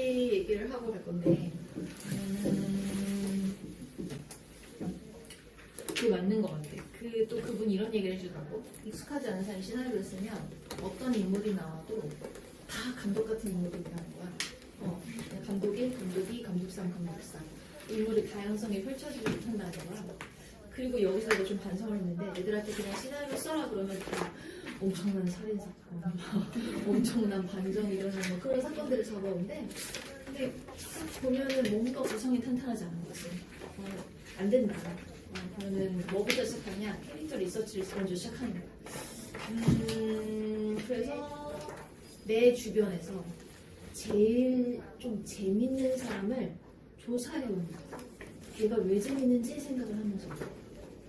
얘기를 하고 갈 건데 그게 맞는 것 같아. 또 그분이 이런 얘기를 해주더라고. 익숙하지 않은 사람이 시나리오를 쓰면 어떤 인물이 나와도 다 감독 같은 인물들이라는 거야. 감독 1, 감독 2, 감독 3, 감독 4 인물의 다양성이 펼쳐지지 못한다는 거야. 그리고 여기서 내가 좀 반성을 했는데 애들한테 그냥 시나리오 써라 그러면 다 엄청난 살인사건, 엄청난 반정 일어나는 뭐 그런 사건들을 잡아오는데 근데 보면은 뭔가 구성이 탄탄하지 않은 거지. 안 된다. 그러면 뭐부터 시작하냐? 캐릭터 리서치를 먼저 시작하는 거야. 그래서 내 주변에서 제일 좀 재밌는 사람을 조사해오는 거야. 얘가 왜 재밌는지 생각을 하면서.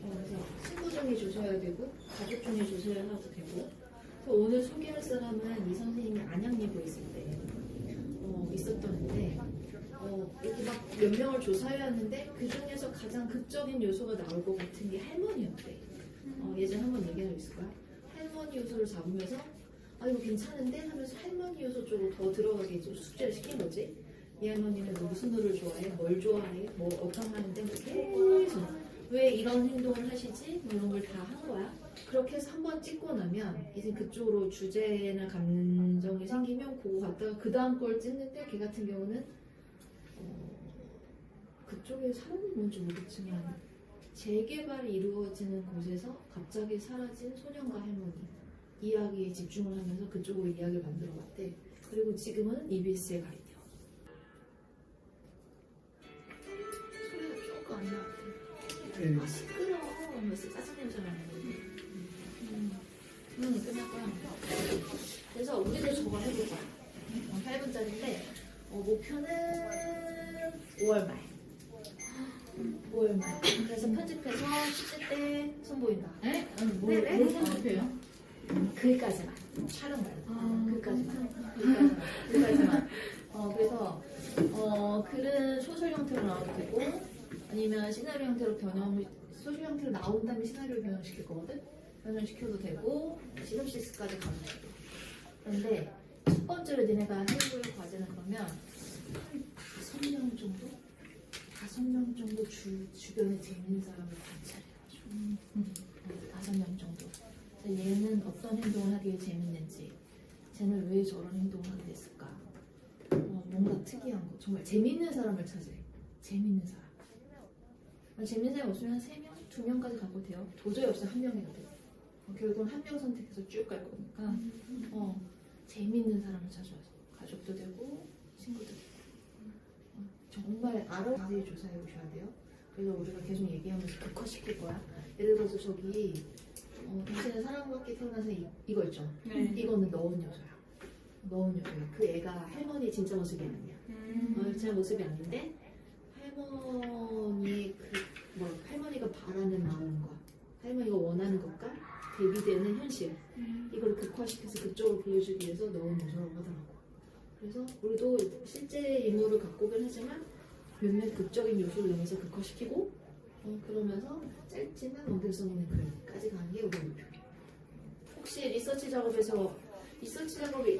그래서 친구 중에 조사해야 되고 가족 중에 조사해야 하도 되고. 그래서 오늘 소개할 사람은 이 선생님이 안양예고에 있을 때 있었던데 이렇게 막 몇 명을 조사해야 하는데 그 중에서 가장 극적인 요소가 나올 것 같은 게 할머니였대. 예전에 한번 얘기한 적 있을 거야. 할머니 요소를 잡으면서 이거 괜찮은데 하면서 할머니 요소 쪽으로 더 들어가게 숙제를 시킨 거지. 이 할머니는 너 무슨 노래를 좋아해? 뭘 좋아해? 뭐 어떤 하는데 뭐 계속 왜 이런 행동을 하시지? 뭐 이런 걸 다 한 거야. 그렇게 해서 한번 찍고 나면 이제 그쪽으로 주제나 감정이 생기면 그거 갖다가 그 다음 걸 찍는데 걔 같은 경우는 그쪽에 사람이 뭔지 모르겠지만 재개발이 이루어지는 곳에서 갑자기 사라진 소년과 할머니 이야기에 집중을 하면서 그쪽으로 이야기를 만들어 봤대. 그리고 지금은 EBS에 가 있대요. 소리가 조금 안 나왔대. 시끄러워 하면서 짜증냄새 나는데 끝났고요. 그래서 우리도 저거 해볼 거야. 8분짜리인데 목표는 5월 말. 5월 말. 그래서 편집해서 10일 때 선보인다. 네? 뭘 편집해요? 글까지만. 촬영 말고. 글까지만. 그래서 글은 소설 형태로 나와도 되고 아니면 시나리오 형태로 소설 형태로 나온 다음에 시나리오 변형시킬 거거든? 변형시켜도 되고 시놉시스까지 가면 되고. 그런데 첫 번째로 니네가 해볼 과제는 그러면 5명 정도? 5명 정도 주변에 재밌는 사람을 관찰해가지고 5명 정도. 얘는 어떤 행동을 하기에 재밌는지, 쟤는 왜 저런 행동을 하게 됐을까? 뭔가 특이한 거, 정말 재밌는 사람을 찾아요. 재밌는 사람. 재밌는 사람이 없으면 한 3명, 2명까지 가도 돼요. 도저히 없으면 1명이라도 돼요. 결국은 1명 선택해서 쭉 갈 거니까 재밌는 사람을 찾아와서 가족도 되고 친구도 되고 정말 자세히 조사해 보셔야 돼요. 그래서 우리가 계속 얘기하면서 극화시킬 거야. 예를 들어서 저기 당신은 사람과 함께 태어나서 이거 있죠? 네. 이거는 넣은 여자야. 넣은 여자야. 그 애가 할머니 진짜 모습이 아니야. 진짜 모습이 아닌데 할머니가 바라는 마음과 할머니가 원하는 것과 대비되는 현실 이걸 극화시켜서 그쪽으로 보여주기 위해서 넣은 요소라고 하더라고. 그래서 우리도 실제 인물을 갖고 오긴 하지만 몇몇 극적인 요소를 넣어서 극화시키고 그러면서 짧지만 완결성 있는 글까지 가는 게 우리 목표예요. 혹시 리서치 작업에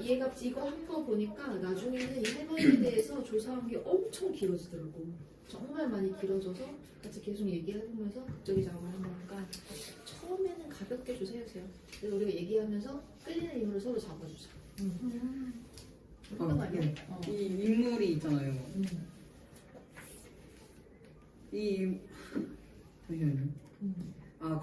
이해가 이거 한 거 보니까 나중에는 이 할머니에 대해서 조사한 게 엄청 길어지더라고. 정말 많이 길어져서 같이 계속 얘기하면서 극적인 작업을 한 거니까 처음에는 가볍게 조사해주세요. 그래서 우리가 얘기하면서 끌리는 인물을 서로 잡아주자. 그런 거 아니야? 이 인물이 있잖아요. 잠시만요.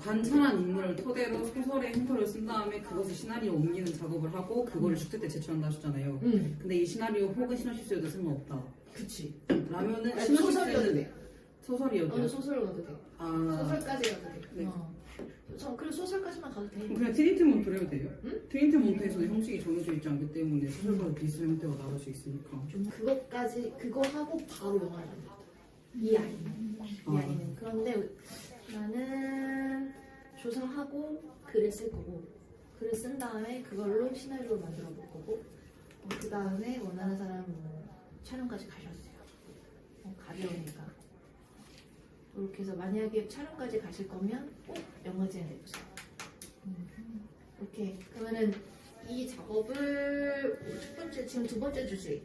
관찰한 인물을 토대로 소설의 형태를 쓴 다음에 그것을 시나리오 옮기는 작업을 하고 그거를 축제 때 제출한다 하셨잖아요. 근데 이 시나리오 혹은 시놉시스여도 상관없다. 그치. 라면은 소설이어도 돼. 소설이어도 어느 소설로 가도 돼. 소설까지 가도 돼. 네. 그래 소설까지만 가도 돼. 그냥 트리트먼트로 해도 돼요? 응? 트리트먼트에서는 형식이 정해져 있지 않기 때문에 소설과도 비슷한 형태가 나올 수 있으니까. 좀 그거 하고 바로 영화를 만들었다. 이 아이는. 그런데 나는 조사하고 글을 쓸 거고 글을 쓴 다음에 그걸로 시나리오를 만들어 볼 거고 그 다음에 원하는 사람 촬영까지 가셨어요. 가벼우니까. 이렇게 해서 만약에 촬영까지 가실 거면 꼭 영화제에 내보세요. 이렇게 그러면은 이 작업을 지금 첫 번째 주식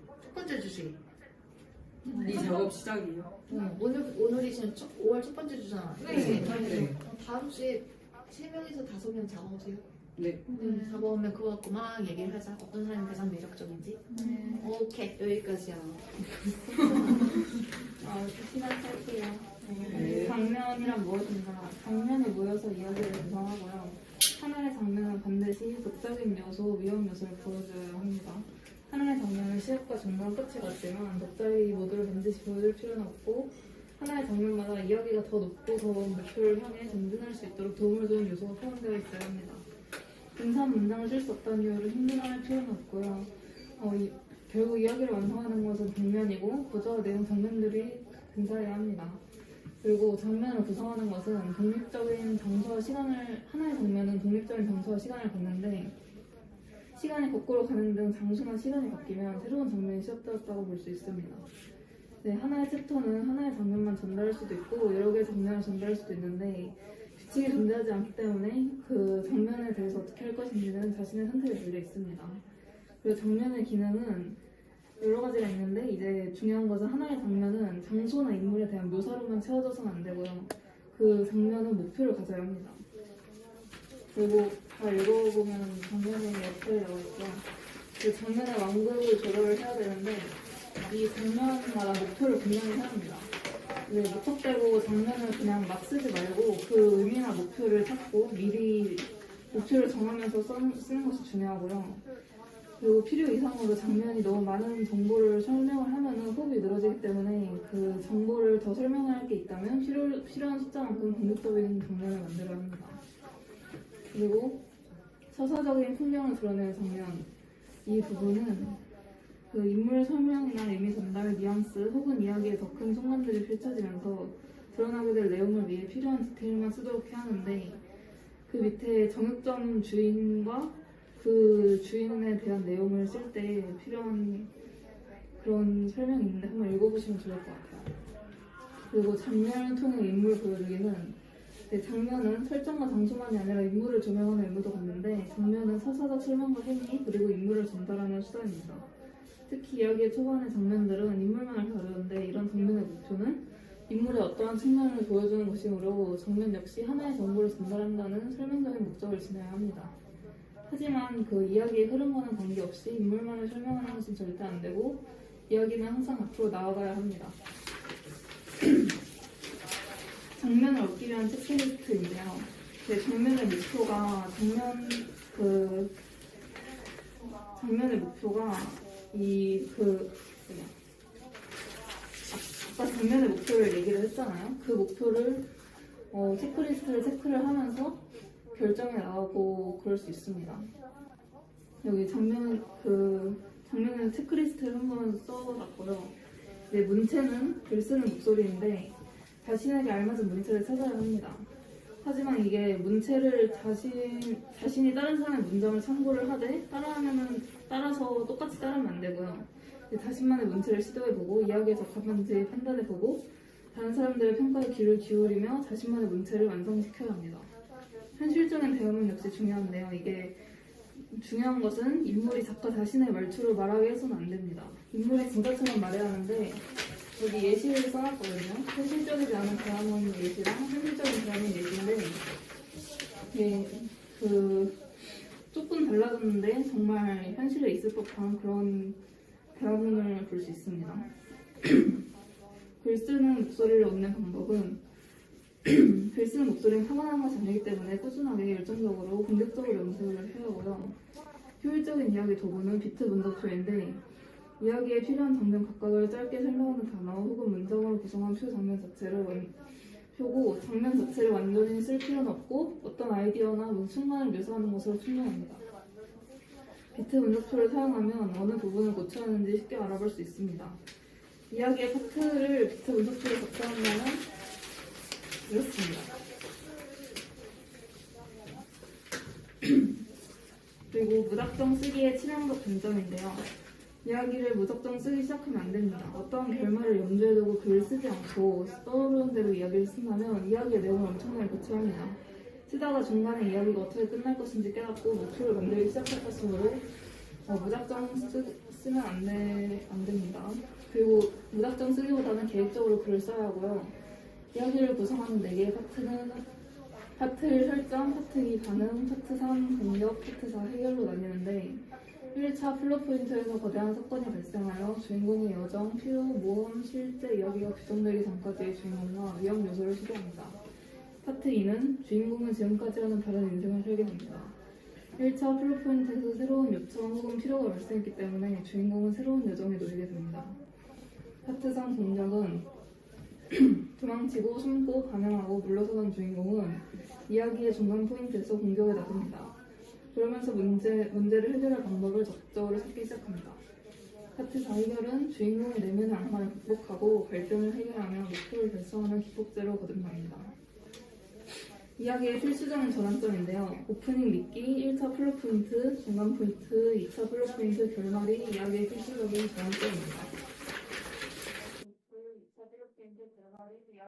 이 작업 시작이에요. 오늘이 지금 5월 첫 번째 주잖아. 네. 네. 다음 주에 3명에서 5명 잡아오세요. 네. 잡아오면 그거 갖고 막 얘기를 하자. 어떤 사람이 가장 매력적인지. 네. 오케이, 여기까지야. 시작할게요. 네. 장면이란 무엇인가? 장면이 모여서 이야기를 구성하고요. 하나의 장면은 반드시 극적인 요소, 위험 요소를 보여줘야 합니다. 하나의 장면은 시작과 중간, 끝이 같지만 독자의 모두를 반드시 보여줄 필요는 없고 하나의 장면마다 이야기가 더 높고 더 목표를 향해 전진할 수 있도록 도움을 주는 요소가 포함되어 있어야 합니다. 근사한 문장을 쓸 수 없다는 이유로 힘들어할 필요는 없고요. 결국 이야기를 완성하는 것은 장면이고 구조와 내용 장면들이 근사해야 합니다. 그리고 장면을 구성하는 것은 독립적인 장소와 시간을 하나의 장면은 독립적인 장소와 시간을 갖는데 시간이 거꾸로 가는 등 장소나 시간이 바뀌면 새로운 장면이 시작되었다고 볼 수 있습니다. 네, 하나의 챕터는 하나의 장면만 전달할 수도 있고 여러 개의 장면을 전달할 수도 있는데 규칙이 존재하지 않기 때문에 그 장면에 대해서 어떻게 할 것인지는 자신의 선택에 달려 있습니다. 그리고 장면의 기능은 여러 가지가 있는데 이제 중요한 것은 하나의 장면은 장소나 인물에 대한 묘사로만 채워져서는 안 되고요. 그 장면은 목표를 가져야 합니다. 그리고 다 읽어보면 장면의 역할이 나와 있죠. 그 장면의 완급을 조절을 해야 되는데 이 장면마다 목표를 분명히 해야 합니다. 네, 무턱대고 장면을 그냥 막 쓰지 말고 그 의미나 목표를 찾고 미리 목표를 정하면서 쓰는 것이 중요하고요. 그리고 필요 이상으로 장면이 너무 많은 정보를 설명을 하면 호흡이 늘어지기 때문에 그 정보를 더 설명할 게 있다면 필요한 숫자만큼 공격적인 장면을 만들어야 합니다. 그리고 서사적인 풍경을 드러내는 장면, 이 부분은 그 인물 설명이나 의미 전달, 뉘앙스 혹은 이야기의 더 큰 순간들이 펼쳐지면서 드러나게 될 내용을 위해 필요한 디테일만 쓰도록 해야 하는데 그 밑에 정육점 주인과 그 주인에 대한 내용을 쓸 때 필요한 그런 설명이 있는데 한번 읽어보시면 좋을 것 같아요. 그리고 장면을 통해 인물 보여주기는 장면은 설정과 장소만이 아니라 인물을 조명하는 의무도 갖는데 장면은 서사적 설명과 행위 그리고 인물을 전달하는 수단입니다. 특히 이야기의 초반의 장면들은 인물만을 다루는데 이런 장면의 목표는 인물의 어떠한 측면을 보여주는 것이므로 장면 역시 하나의 정보를 전달한다는 설명적인 목적을 지녀야 합니다. 하지만 그 이야기의 흐름과는 관계없이 인물만을 설명하는 것은 절대 안 되고 이야기는 항상 앞으로 나아가야 합니다. 장면을 얻기 위한 체크리스트인데요. 장면의 목표가 장면의 목표가 아까 장면의 목표를 얘기를 했잖아요. 그 목표를 체크리스트를 체크를 하면서 결정에 나오고 그럴 수 있습니다. 여기 장면의 체크리스트를 한번 써놨고요. 문체는 글 쓰는 목소리인데 자신에게 알맞은 문체를 찾아야 합니다. 하지만 이게 문체를 자신이 다른 사람의 문장을 참고를 하되 따라서 똑같이 따르면 안 되고요. 자신만의 문체를 시도해보고 이야기에 적합한지 판단해보고 다른 사람들의 평가에 귀를 기울이며 자신만의 문체를 완성시켜야 합니다. 현실적인 대화는 역시 중요한데요. 이게 중요한 것은 인물이 작가 자신의 말투로 말하게 해서는 안 됩니다. 인물이 진짜처럼 말해야 하는데 여기 예시를 써놨거든요. 현실적이지 않은 대화문 예시랑 현실적인 대화문 예시인데 조금 달라졌는데 정말 현실에 있을 법한 그런 대화문을 볼 수 있습니다. 글 쓰는 목소리를 얻는 방법은 글 쓰는 목소리는 타고나는 것이 아니기 때문에 꾸준하게 열정적으로 공격적으로 연습을 해야 하고요. 효율적인 이야기 도구는 비트 문장표인데 이야기에 필요한 장면 각각을 짧게 설명하는 단어 혹은 문장으로 구성한 장면 표고 장면 자체를 완전히 쓸 필요는 없고 어떤 아이디어나 순간을 묘사하는 것으로 충분합니다. 비트 문장표를 사용하면 어느 부분을 고쳐야 하는지 쉽게 알아볼 수 있습니다. 이야기의 파트를 비트 문장표로 작성한다면 이렇습니다. 그리고 무작정 쓰기의 치명적 단점인데요. 이야기를 무작정 쓰기 시작하면 안 됩니다. 어떠한 결말을 염두에 두고 글을 쓰지 않고 떠오르는 대로 이야기를 쓴다면 이야기의 내용을 엄청나게 고쳐야 합니다. 쓰다가 중간에 이야기가 어떻게 끝날 것인지 깨닫고 목표를 만들기 시작할 것이므로 무작정 쓰면 안 됩니다. 그리고 무작정 쓰기보다는 계획적으로 글을 써야 하고요. 이야기를 구성하는 4개의 파트는 파트 설정, 파트 2 반응, 파트 3 공격, 파트 4 해결로 나뉘는데 1차 플롯 포인트에서 거대한 사건이 발생하여 주인공의 여정, 필요, 모험, 실제 이야기가 규정되기 전까지의 주인공과 위험 요소를 소개합니다. 파트 2는 주인공은 지금까지와는 다른 인생을 살게 됩니다. 1차 플롯 포인트에서 새로운 요청 혹은 필요가 발생했기 때문에 주인공은 새로운 여정에 놓이게 됩니다. 파트 3 공격은 도망치고 숨고 반응하고 물러서던 주인공은 이야기의 중간 포인트에서 공격에 나섭니다. 그러면서 문제를 해결할 방법을 적극적으로 찾기 시작합니다. 파트 4 해결은 주인공의 내면의 악마를 극복하고 갈등을 해결하며 목표를 달성하는 기폭제로 거듭납니다. 이야기의 필수적인 전환점인데요. 오프닝 믿기, 1차 플롯 포인트, 중간 포인트, 2차 플롯 포인트 결말이 이야기의 필수적인 전환점입니다.